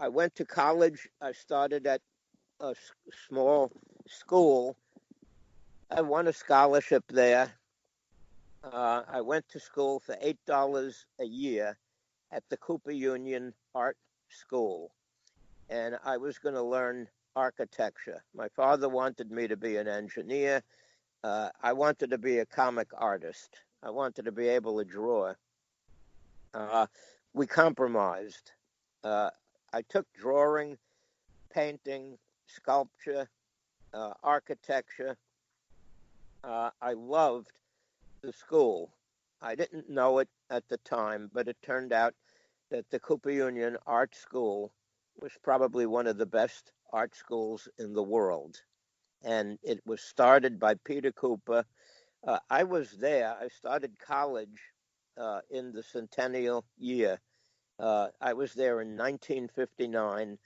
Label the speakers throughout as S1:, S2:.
S1: I went to college. I started at a small school. I won a scholarship there. I went to school for $8 a year at the Cooper Union Art School, and I was going to learn architecture. My father wanted me to be an engineer. I wanted to be a comic artist. I wanted to be able to draw. We compromised. I took drawing, painting, sculpture, architecture. I loved the school. I didn't know it at the time, but it turned out that the Cooper Union Art School was probably one of the best art schools in the world. And it was started by Peter Cooper. I was there. I started college in the centennial year. I was there in 1959.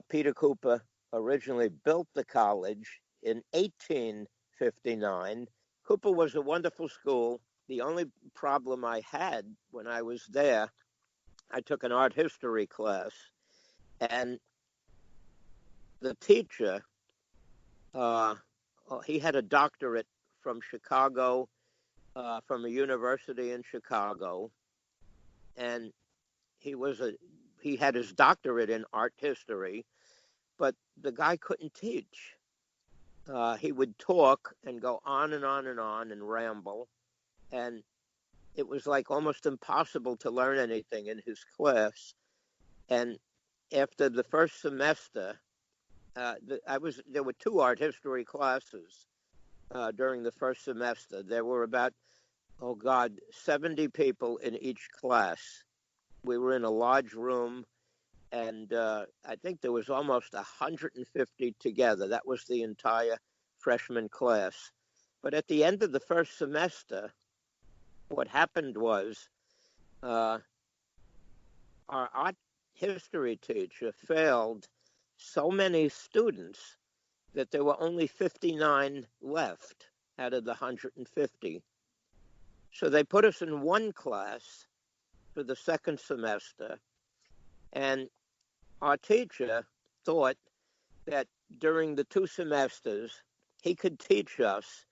S1: Peter Cooper originally built the college in 1859. Cooper was a wonderful school. The only problem I had when I was there, I took an art history class, and the teacher, he had a doctorate from Chicago, from a university in Chicago, and he had his doctorate in art history, but the guy couldn't teach. He would talk and go on and on and on and ramble, and it was like almost impossible to learn anything in his class. And after the first semester, there were 2 art history classes during the first semester. There were about, 70 people in each class. We were in a large room, and I think there was almost 150 together. That was the entire freshman class. But at the end of the first semester, what happened was our art history teacher failed so many students that there were only 59 left out of the 150. So they put us in one class for the second semester, and our teacher thought that during the 2 semesters, he could teach us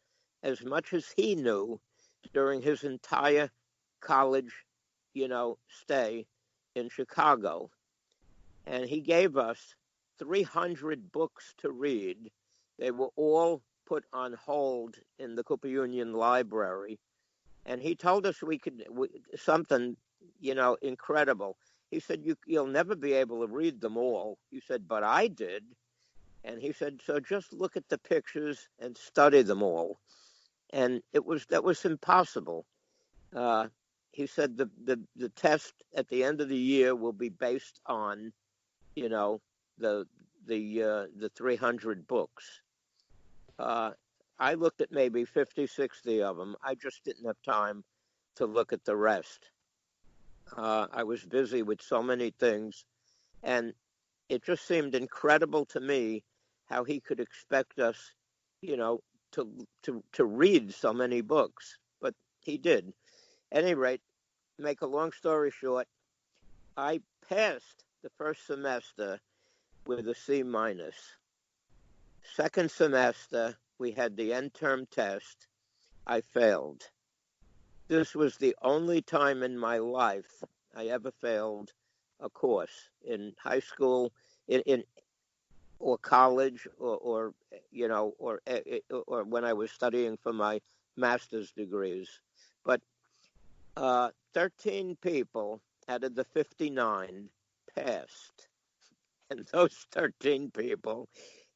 S1: as much as he knew during his entire college, stay in Chicago. And he gave us 300 books to read. They were all put on hold in the Cooper Union Library. And he told us something, incredible. He said, you'll never be able to read them all. He said, but I did. And he said, so just look at the pictures and study them all. And that was impossible. He said the test at the end of the year will be based on, the 300 books. I looked at maybe 50, 60 of them. I just didn't have time to look at the rest. I was busy with so many things, and it just seemed incredible to me how he could expect us, to read so many books, but he did. At any rate, make a long story short, I passed the first semester with a C-. Second semester, we had the end term test. I failed. This was the only time in my life I ever failed a course in high school, or college, or when I was studying for my master's degrees. But 13 people out of the 59 passed, and those 13 people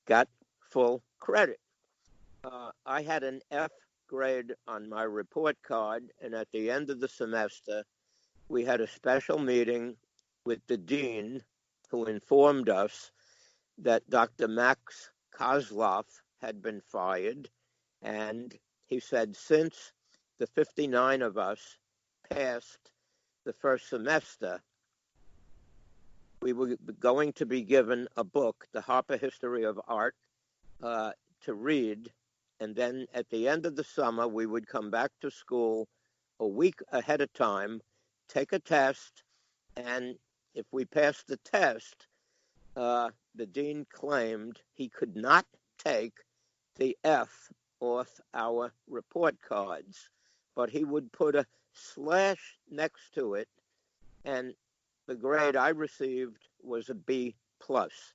S1: got full credit. I had an F grade on my report card, and at the end of the semester, we had a special meeting with the dean, who informed us that Dr. Max Kozloff had been fired, and he said since the 59 of us passed the first semester, we were going to be given a book, The Harper History of Art, to read, and then at the end of the summer, we would come back to school a week ahead of time, take a test, and if we passed the test, the dean claimed he could not take the F off our report cards, but he would put a slash next to it, and the grade I received was a B plus.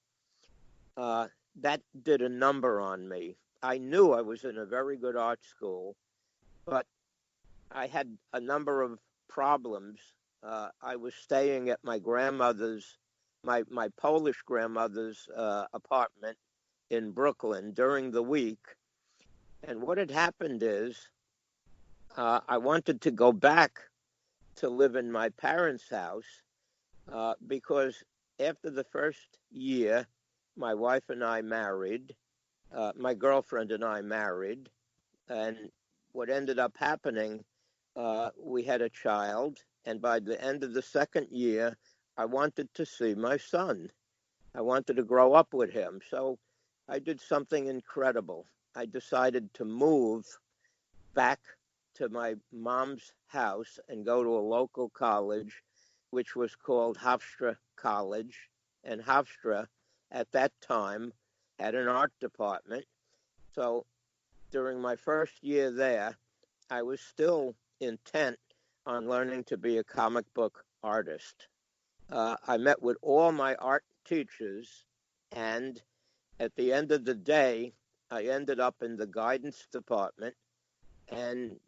S1: That did a number on me. I knew I was in a very good art school, but I had a number of problems. I was staying at my grandmother's, my Polish grandmother's apartment in Brooklyn during the week. And what had happened is I wanted to go back to live in my parents' house because after the first year, my wife and I married, my girlfriend and I married, and what ended up happening, we had a child, and by the end of the second year, I wanted to see my son. I wanted to grow up with him. So I did something incredible. I decided to move back to my mom's house and go to a local college, which was called Hofstra College. And Hofstra, at that time, had an art department. So during my first year there, I was still intent on learning to be a comic book artist. I met with all my art teachers, and at the end of the day, I ended up in the guidance department, and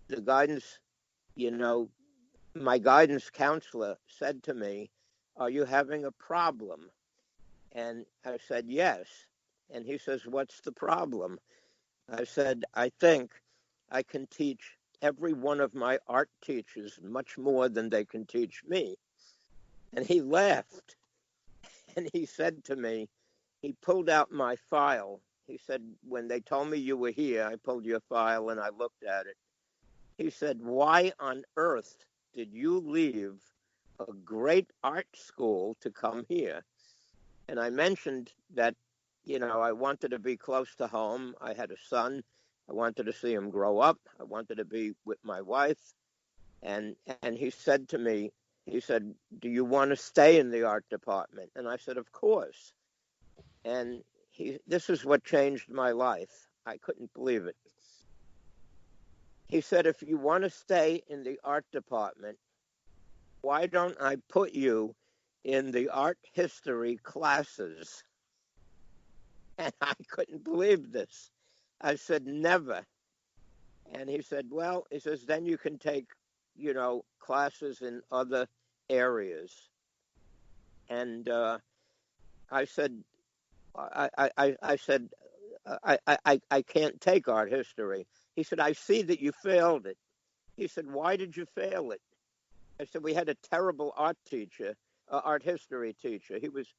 S1: the guidance, my guidance counselor said to me, "Are you having a problem?" And I said, "Yes." And he says, "What's the problem?" I said, "I think I can teach every one of my art teachers much more than they can teach me." And he laughed, and he said to me, he pulled out my file. He said, "When they told me you were here, I pulled your file and I looked at it." He said, "Why on earth did you leave a great art school to come here?" And I mentioned that, I wanted to be close to home. I had a son. I wanted to see him grow up. I wanted to be with my wife. And he said to me, he said, "Do you want to stay in the art department?" And I said, "Of course." And this is what changed my life. I couldn't believe it. He said, "If you want to stay in the art department, why don't I put you in the art history classes?" And I couldn't believe this. I said, "Never." And he said, "Well," he says, "then you can take, classes in other areas." And I said, I said, I can't take art history." He said, "I see that you failed it." He said, "Why did you fail it?" I said, "We had a terrible art teacher, art history teacher. He was,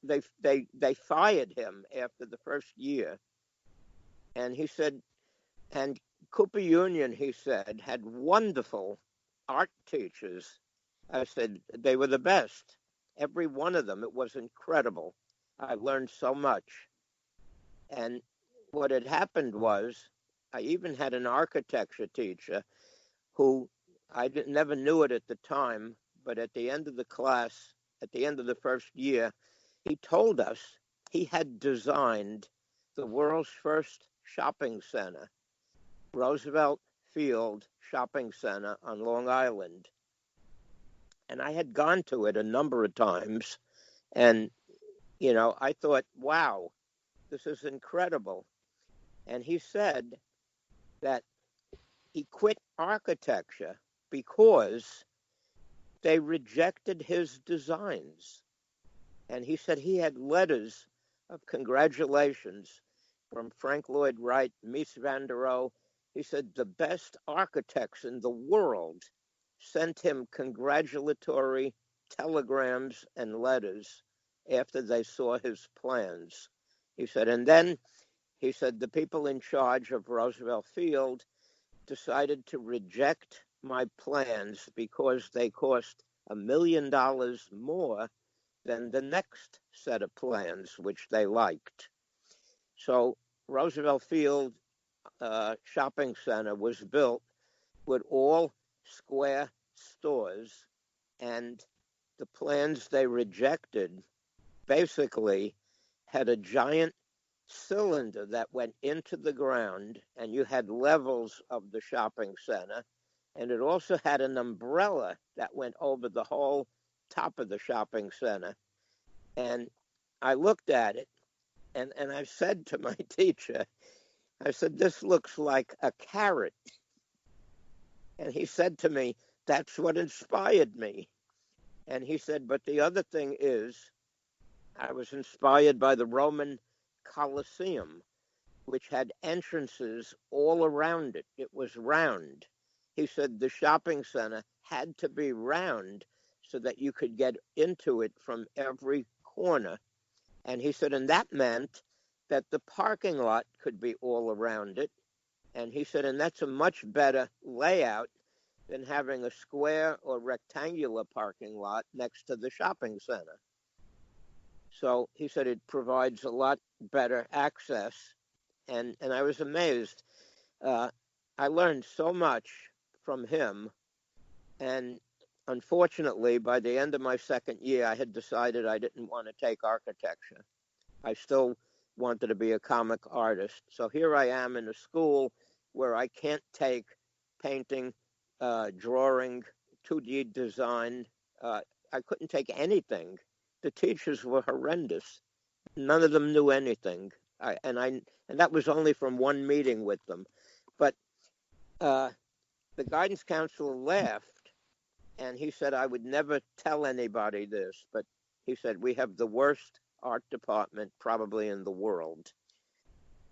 S1: they fired him after the first year." And he said, and Cooper Union, he said, had wonderful art teachers. I said, "They were the best. Every one of them. It was incredible. I learned so much." And what had happened was I even had an architecture teacher who never knew it at the time, but at the end of the class, at the end of the first year, he told us he had designed the world's first shopping center, Roosevelt Field Shopping Center on Long Island. And I had gone to it a number of times, and, I thought, wow, this is incredible. And he said that he quit architecture because they rejected his designs. And he said he had letters of congratulations from Frank Lloyd Wright, Mies van der Rohe. He said the best architects in the world sent him congratulatory telegrams and letters after they saw his plans. He said, and then he said the people in charge of Roosevelt Field decided to reject my plans because they cost $1 million more than the next set of plans, which they liked. So Roosevelt Field Shopping Center was built with all square stores, and the plans they rejected basically had a giant cylinder that went into the ground, and you had levels of the shopping center. And it also had an umbrella that went over the whole top of the shopping center. And I looked at it, and I said to my teacher, I said, this looks like a carrot. And he said to me, that's what inspired me. And he said, but the other thing is, I was inspired by the Roman Colosseum, which had entrances all around it. It was round. He said the shopping center had to be round so that you could get into it from every corner. And he said, and that meant that the parking lot could be all around it. And he said, and that's a much better layout than having a square or rectangular parking lot next to the shopping center. So he said it provides a lot better access. And I was amazed. I learned so much from him. And unfortunately, by the end of my second year, I had decided I didn't want to take architecture. I still wanted to be a comic artist. So here I am in a school where I can't take painting, drawing, 2D design. I couldn't take anything. The teachers were horrendous. None of them knew anything. And that was only from one meeting with them. But the guidance counselor laughed, and he said I would never tell anybody this, but he said, we have the worst art department probably in the world.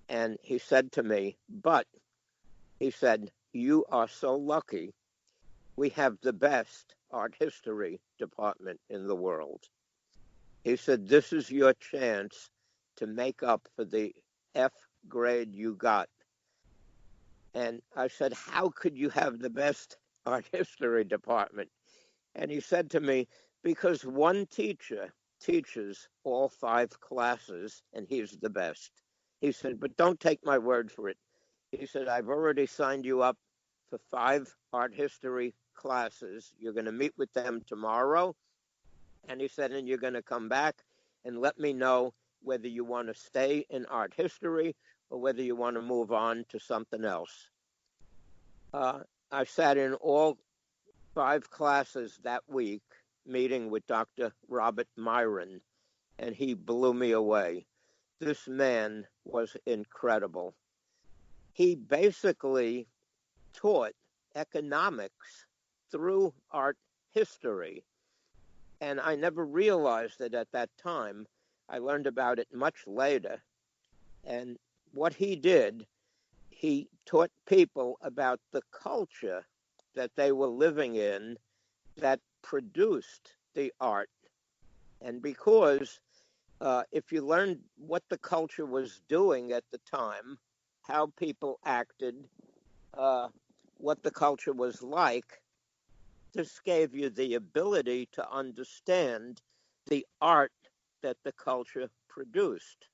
S1: And he said to me, but he said, you are so lucky. We have the best art history department in the world. He said, this is your chance to make up for the F grade you got. And I said, how could you have the best art history department? And he said to me, because one teacher teaches all 5 classes, and he's the best. He said, but don't take my word for it. He said, I've already signed you up for 5 art history classes. You're going to meet with them tomorrow. And he said, and you're going to come back and let me know whether you want to stay in art history or whether you want to move on to something else. I sat in all 5 classes that week, meeting with Dr. Robert Myron, and he blew me away. This man was incredible. He basically taught economics through art history, and I never realized it at that time. I learned about it much later. And what he did, he taught people about the culture that they were living in that produced the art. And because if you learned what the culture was doing at the time, how people acted, what the culture was like, this gave you the ability to understand the art that the culture produced.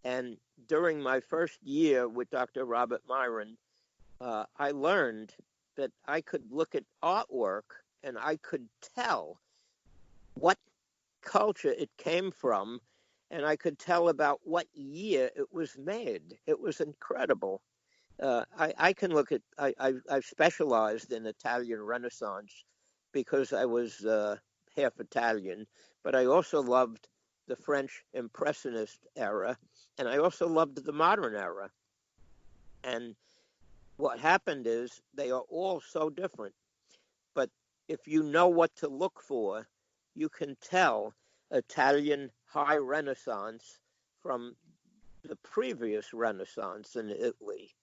S1: And during my first year with Dr. Robert Myron, I learned that I could look at artwork and I could tell what culture it came from, and I could tell about what year it was made. It was incredible. I can look at, I've specialized in Italian Renaissance because I was half Italian, but I also loved the French Impressionist era, and I also loved the modern era. And what happened is they are all so different. But if you know what to look for, you can tell Italian high Renaissance from the previous Renaissance in Italy.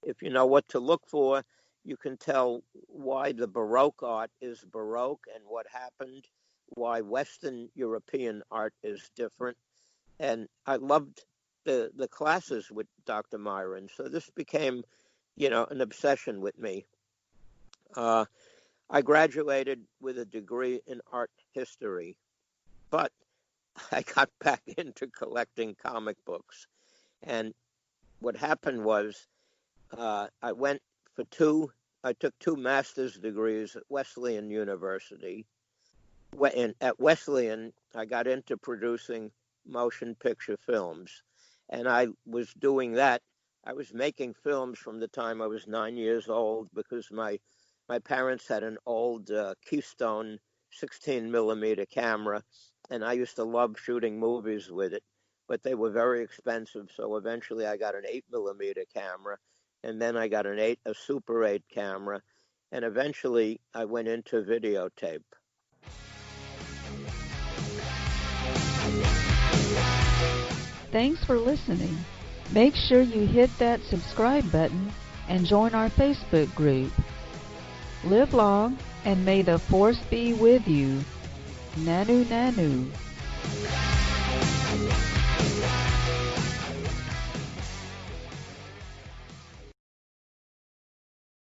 S1: If you know what to look for, you can tell why the Baroque art is Baroque and what happened, why Western European art is different. And I loved the classes with Dr. Myron. So this became, an obsession with me. I graduated with a degree in art history, but I got back into collecting comic books. And what happened was I took 2 master's degrees at Wesleyan University. at Wesleyan, I got into producing motion picture films. And I was doing that. I was making films from the time I was 9 years old because my parents had an old Keystone 16 millimeter camera, and I used to love shooting movies with it. But they were very expensive, so eventually I got an 8 millimeter camera, and then I got a Super 8 camera, and eventually I went into videotape.
S2: Thanks for listening. Make sure you hit that subscribe button and join our Facebook group. Live long, and may the force be with you. Nanu Nanu.